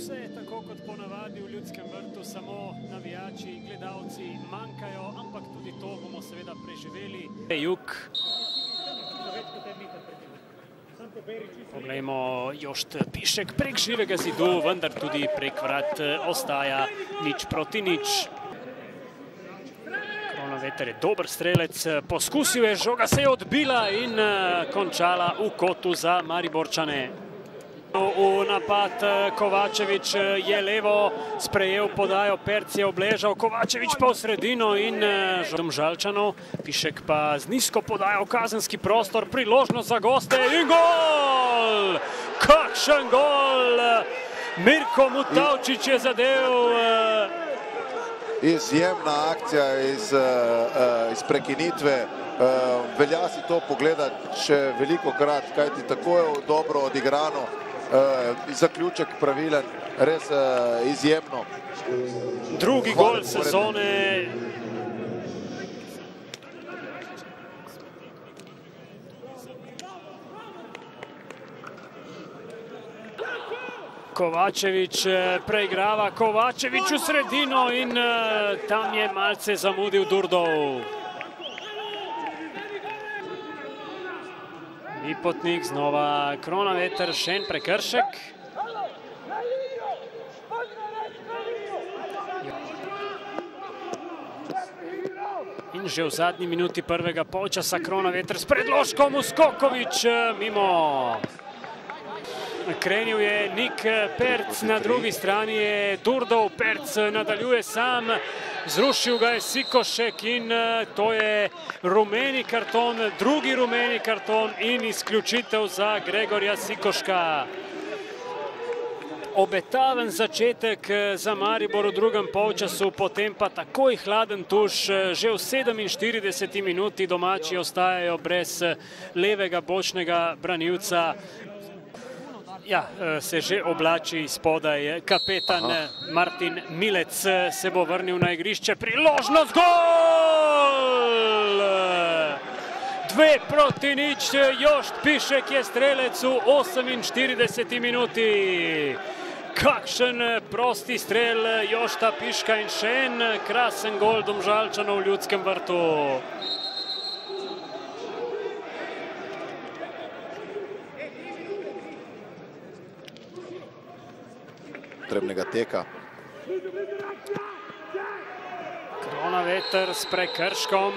Vse je tako kot ponavadi v Ljudskem vrtu, samo navijači in gledalci manjkajo, ampak tudi to bomo seveda preživeli. Jug. Poglejmo, Jošt Pišek prek živega zidu, vendar tudi prek vrat ostaja 0:0. Kronaveter je dober strelec, poskusil je, žoga se je odbila in končala v kotu za Mariborčane. V napad Kovačevič je levo sprejel podajo, Perc je obležal, Kovačevič pa v sredino in Domžalčanov. Pišek pa z nizko podajo v kazenski prostor, priložnost za goste in gol! Kakšen gol! Mirko Mutavčič je zadev. Izjemna akcija iz prekinitve. Velja si to pogledati še veliko krat, kajti tako je dobro odigrano. Zaključek pravilen, res izjemno. Drugi gol sezone. Kovačevič preigrava, Kovačevič v sredino in tam je malce zamudil Durdov. Vipotnik, znova Kronaveter, še en prekršek. In že v zadnji minuti prvega polčasa Kronaveter s predložkom, Uskokovič mimo. Krenil je Nik Perc, na drugi strani je Durdov, Perc nadaljuje sam. Zrušil ga je Sikošek in to je rumeni karton, drugi rumeni karton in izključitev za Gregorja Sikoška. Obetaven začetek za Maribor v drugem polčasu, potem pa takoj hladen tuš. Že v 47. minuti domači ostajajo brez levega bočnega branilca. Ja, se že oblači spodaj kapetan Martin Milec, se bo vrnil na igrišče, priložnost, gol! 2:0, Jošt Pišek je strelec v 48. minuti. Kakšen prosti strel Jošta Piška in še en krasen gol Domžalčanov v Ljudskem vrtu. Potrebnega teka. Kronaveter s prekrškom,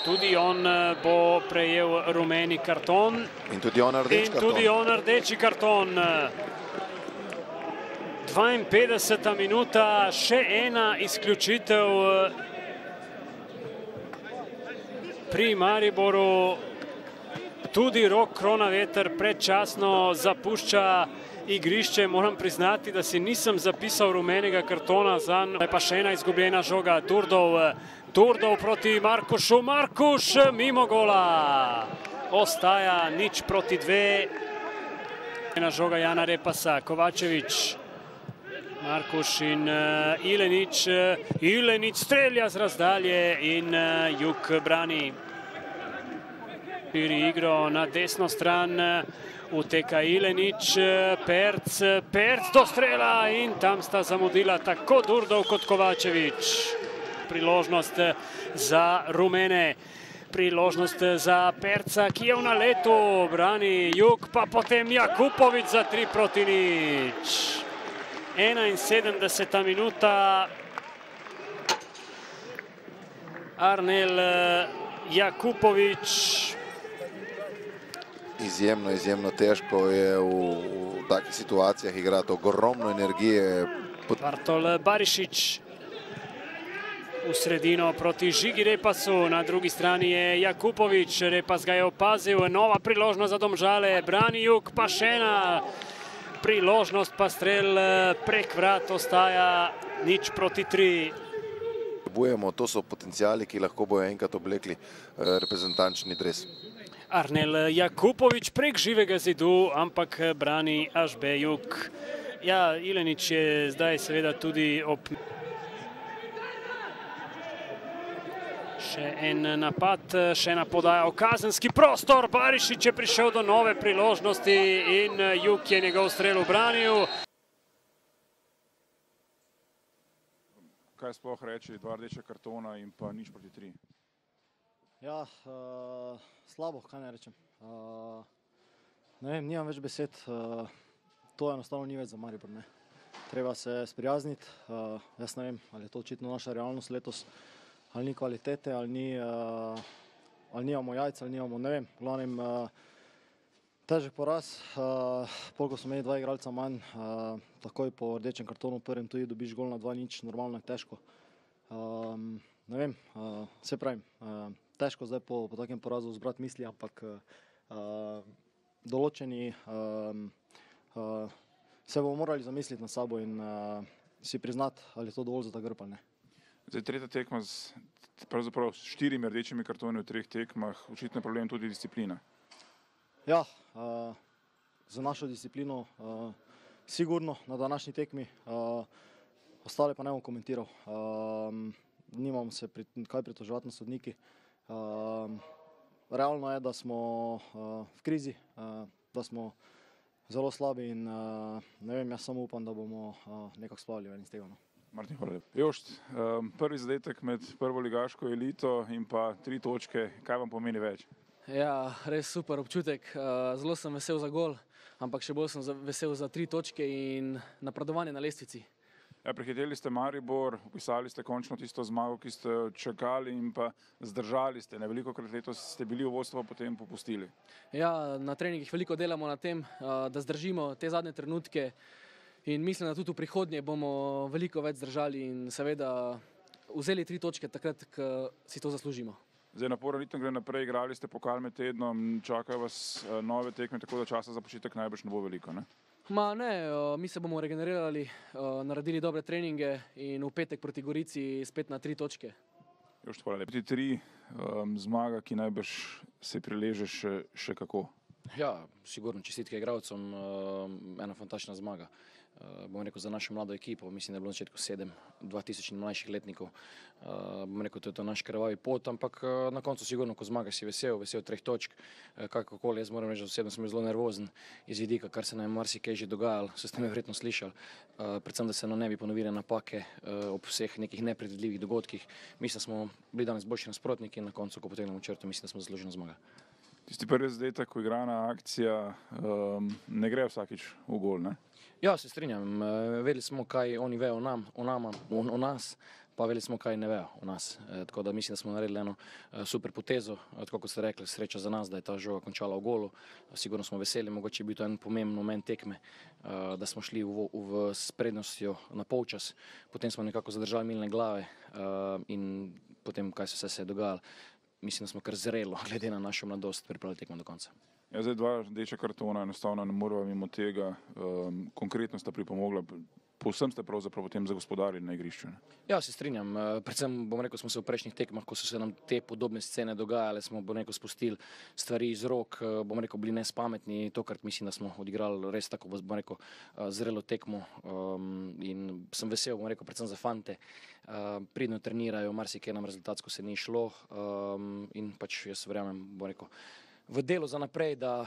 tudi on bo prejel rumeni karton. In tudi on rdeči karton. 52. minuta, še ena izključitev pri Mariboru. Tudi Rok Kronaveter predčasno zapušča igrišče. Moram priznati, da si nisem zapisal rumenega kartona zanj. Pa še ena izgubljena žoga, Durdov proti Markušu, Markuš mimo gola. Ostaja 0:2. Ena žoga Jana Repasa, Kovačevič, Markuš in Ilenič. Ilenič strelja z razdalje in Jug brani. Širi igro na desno stran. Uteka Ilenič, Perc do strela in tam sta zamudila tako Durdov kot Kovačevič. Priložnost za rumene, priložnost za Perca, ki je v naletu, brani Jug, pa potem Jakupovič za 3:0. 71. minuta. Arnel Jakupovič. Izjemno težko je v takih situacijah igrati, ogromno energije. Bartol Barišič v sredino proti Žigi Repasu, na drugi strani je Jakupovič, Repas ga je opazil, nova priložnost za Domžale, brani Jug, pa še ena priložnost, pa strel prek vrat, ostaja 0:3. To so potencijali, ki lahko bojo enkrat oblekli reprezentančni dres. Arnel Jakupovič prek živega zidu, ampak brani Ažbe Jug. Ja, Ilenič je zdaj seveda tudi ob... Še en napad, še ena podaja v kazenski prostor. Barišič je prišel do nove priložnosti in Jug je njegov strel ubranil. kaj sploh reči, 2 rdeča kartona in pa 0-3. Ja, slabo, kaj ne rečem. Ne vem, nimam več besed. To enostavno ni več za Maribor, ne. Treba se sprijazniti. Jaz ne vem, ali je to očitno naša realnost letos, ali ni kvalitete, ali nimamo jajc, ali nimamo, ne vem. V glavnem, težek poraz. Ko smo imeli 2 igralca manj, takoj po rdečem kartonu prvem tudi dobiš gol na 2-0, normalno je težko. Ne vem, se pravim, težko zdaj po takem porazu zbrati misli, ampak določeni se bomo morali zamisliti na sabo in si priznati, ali je to dovolj za ta grb ali ne. Zdaj, tretja tekma pravzaprav s 4 rdečimi kartoni v 3 tekmah, očitno je problem tudi disciplina. Ja, za našo disciplino sigurno na današnji tekmi, ostale pa ne bom komentiral. Nimam se kaj pritoževati na sodniki. Realno je, da smo v krizi, da smo zelo slabi in ne vem, jaz samo upam, da bomo nekako splavili ven iz tega. Martin, hvala lepa. Jošt, prvi zadetek med prvoligaško elito in pa 3 točke, kaj vam pomeni več? Ja, res super občutek. Zelo sem vesel za gol, ampak še bolj sem vesel za 3 točke in napredovanje na lestvici. Ja, prehiteli ste Maribor, upisali ste končno tisto zmago, ki ste čakali in pa zdržali ste. Velikokrat letos ste bili v vodstvu, pa potem popustili. Ja, na treningih veliko delamo na tem, da zdržimo te zadnje trenutke in mislim, da tudi v prihodnje bomo veliko več zdržali in seveda vzeli 3 točke takrat, ko si to zaslužimo. Zdaj napor ritem gre naprej, igrali ste pokal med tednom, čakajo vas nove tekme, tako da časa za počitek najbrž ne bo veliko, ne? Mi se bomo regenerirali, naredili dobre treninge in v petek proti Gorici spet na 3 točke. Jošt, hvala lepa. 3 zmaga, ki najbrž se prileže še kako? Ja, sigurno čestitke igralcem, ena fantastična zmaga. Bom rekel, za našo mlado ekipo, mislim, da je bilo na začetku 2000 mlajših letnikov. Bom rekel, to je to naš krvavi pot, ampak na koncu sigurno, ko zmagaš, si vesel 3 točk. Kakokoli, jaz moram reči, da osebno sem bil zelo nervozen iz vidika, kar se nam je marsikaj že dogajalo, so ste me verjetno slišali. Predvsem, da se nam ne bi ponovile napake ob vseh nekih nepredvidljivih dogodkih. Mislim, da smo bili danes boljši nasprotniki in na koncu, ko potegnemo črto, mislim, da smo zasluženo zmagali. Tisti prvi zadetek, ko igrana akcija, ne gre vsakič v gol, ne? Ja, se strinjam. Vedeli smo, kaj oni vejo o nas, pa vedeli smo, kaj ne vejo o nas. Tako da mislim, da smo naredili eno super potezo. Tako kot ste rekli, sreča za nas, da je ta žoga končala v golu. Sigurno smo veseli, mogoče je bil to en pomemben moment tekme, da smo šli s prednostjo na polčas. Potem smo nekako zadržali milne glave in potem, kaj se je dogajalo. Mislim, da smo kar zrelo, glede na našo mladost, pripravili tekmo do konca. Ja, zdaj 2 rdeča kartona, enostavno ne moramo mimo tega. Konkretno sta pripomogla, povsem ste pravzaprav potem zagospodarili na igrišču, ne? Ja, se strinjam. Predvsem, bom rekel, smo se v prejšnjih tekmah, ko so se nam te podobne scene dogajale, smo, bom rekel, spustili stvari iz rok, bom rekel, bili nespametni. Tokrat mislim, da smo odigrali res tako, bom rekel, zrelo tekmo in sem vesel, bom rekel, predvsem za fante. Pridno trenirajo, marsikaj nam rezultatsko se ni šlo in pač jaz verjamem, bom rekel, v delu za naprej, da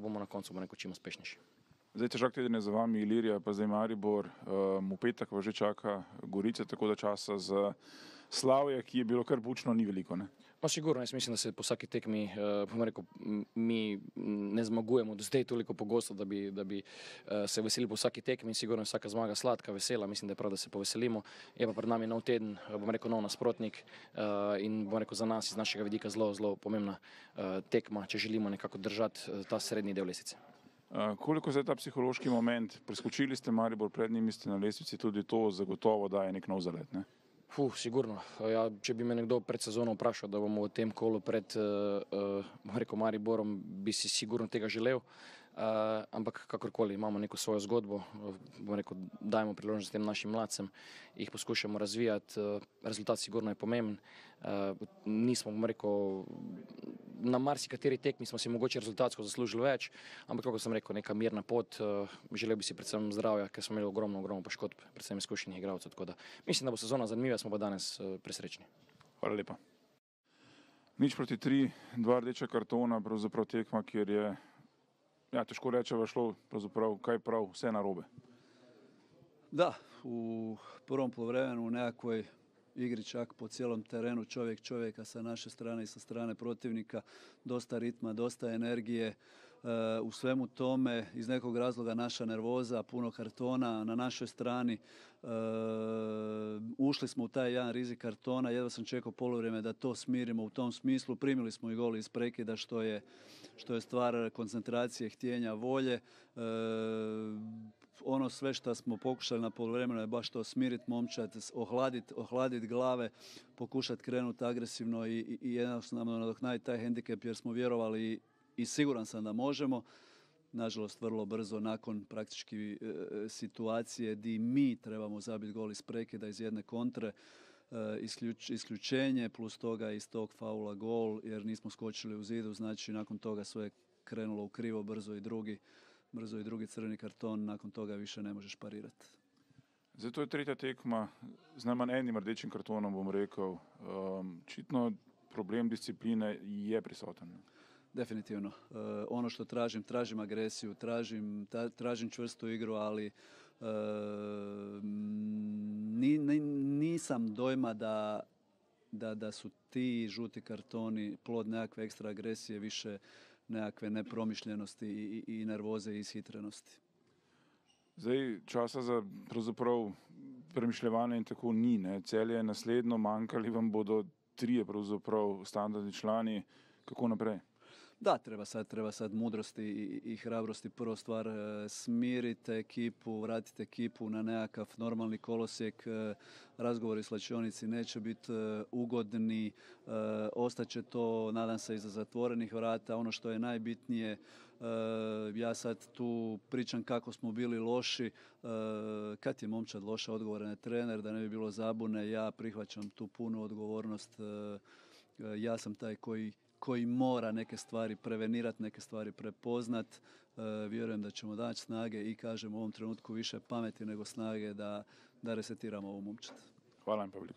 bomo na koncu, bom rekel, čim uspešnejši. Zdaj težak teden je za vami Ilirija, pa zdaj Maribor. V petek vas že čaka Gorica, tako da časa za slavje, ki je bilo kar bučno, ni veliko, ne? No, sigurno, jaz mislim, da se po vsaki tekmi, bom rekel, mi ne zmagujemo do zdaj toliko pogosto, da bi se veselili po vsaki tekmi in sigurno je vsaka zmaga sladka, vesela, mislim, da je prav, da se poveselimo. Je pa pred nami nov teden, bom rekel, nov nasprotnik in bom rekel, za nas iz našega vidika zelo pomembna tekma, če želimo nekako držati ta srednji del lestvice. Koliko zdaj ta psihološki moment? Preskočili ste Maribor, pred njimi ste na lestvici, tudi to zagotovo daje nek nov zalet, ne? Sigurno. Ja, če bi me nekdo pred sezono vprašal, da bomo v tem kolu pred Mariborom, bi si sigurno tega želel. Ampak kakorkoli imamo neko svojo zgodbo, bom rekel, dajemo priložnost tem našim mladcem, jih poskušamo razvijati, rezultat sigurno je pomemben. Nismo, bom rekel, na marsikateri tekmi smo si mogoče rezultatsko zaslužili več, ampak kako sem rekel, neka mirna pot, želel bi si predvsem zdravja, ker smo imeli ogromno poškodb, predvsem izkušenih igralcev, tako da mislim, da bo sezona zanimiva, smo pa danes presrečni. Hvala lepa. 0-3, 2 rdeča kartona, pravzaprav tekma, kjer je, ja, težko reče, šlo pravzaprav kaj prav, vse narobe. Da, u prvom poluvremenu u nekakvoj igri čak po cijelom terenu čovjeka sa naše strane i sa strane protivnika, dosta ritma, dosta energije. U svemu tome iz nekog razloga naša nervoza, puno kartona na našoj strani. Ušli smo u taj jedan rizik kartona, jedva sam čekao poluvrijeme da to smirimo u tom smislu. Primili smo i gol iz prekida što je stvar koncentracije, htjenja, volje. Ono sve što smo pokušali na poluvremenu je baš to smiriti momčad, ohladiti glave, pokušati krenuti agresivno i jednostavno nadoknaditi taj hendikep jer smo vjerovali i siguran sam da možemo. Nažalost, vrlo brzo nakon praktički situacije di mi trebamo zabiti gol iz prekida iz jedne kontre, isključenje plus toga iz tog faula gol jer nismo skočili u zidu, znači nakon toga sve je krenulo u krivo, brzo i drugi crveni karton, nakon toga više ne možeš parirati. Zdaj, to je tretja tekma z najmanj enim rdečim kartonom, bom rekel. Očitno problem discipline je prisoten. Definitivno. Ono što tražim agresiju, tražim čvrstu igru, ali nisam dojma da su ti žuti kartoni plod nekakve ekstra agresije, više nekakve nepromišljenosti i nervoze i ishitrenosti. Zdaj, časa za pravzaprav premišljevanje in tako ni. Ne? Celje je naslednjo, manjkali vam bodo trije pravzaprav standardni člani. Kako naprej? Da, treba sad mudrosti i hrabrosti. Prvo stvar, smirite ekipu, vratite ekipu na nekakav normalni kolosijek. Razgovori s slačionici neće biti ugodni, ostaće to, nadam se, iza zatvorenih vrata. Ono što je najbitnije, ja sad tu pričam kako smo bili loši. Kad je momčad loša, odgovoran je trener, da ne bi bilo zabune. Ja prihvaćam tu punu odgovornost. Ja sam taj koji mora neke stvari prevenirati, neke stvari prepoznat. Vjerujem da ćemo naći snage i kažem u ovom trenutku više pameti nego snage da resetiramo ovu momčad. Hvala vam pa veliko.